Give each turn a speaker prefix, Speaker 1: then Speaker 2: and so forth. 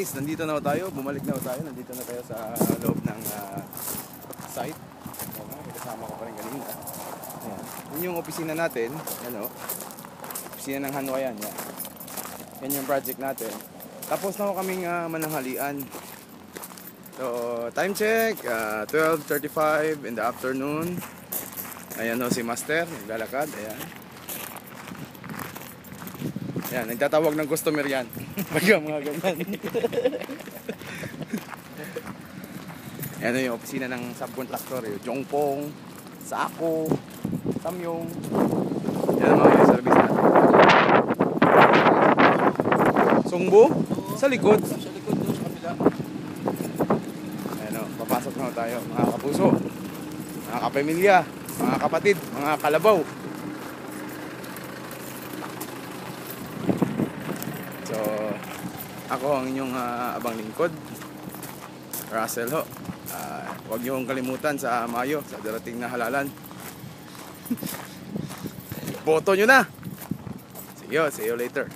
Speaker 1: guys, nandito na tayo, bumalik na tayo, nandito na tayo sa loob ng site. Kasama ko pa rin kanina. Ayan. Yun yung opisina natin, ano, opisina ng Hanwayan. Yan. Yan yung project natin. Tapos na ko kaming mananghalian. So, time check, 12:35 in the afternoon. Ayan o si Master, naglalakad, ayan. Yan, nagtatawag ng customer yan. Pagka mga ganyan. Yan yung opisina ng subcontractor. Yung Jongpong, Sako, Samyong. Yan mga yung service natin. Sungbo? Sa likod.
Speaker 2: Sa likod doon sa kabila.
Speaker 1: Ayan o, papasok na tayo mga kapuso, mga kapamilya, mga kapatid, mga kalabaw. So, ako ang inyong abang lingkod, Russell ho. Huwag niyong kalimutan sa Mayo, sa darating na halalan. Boto nyo na! See you later.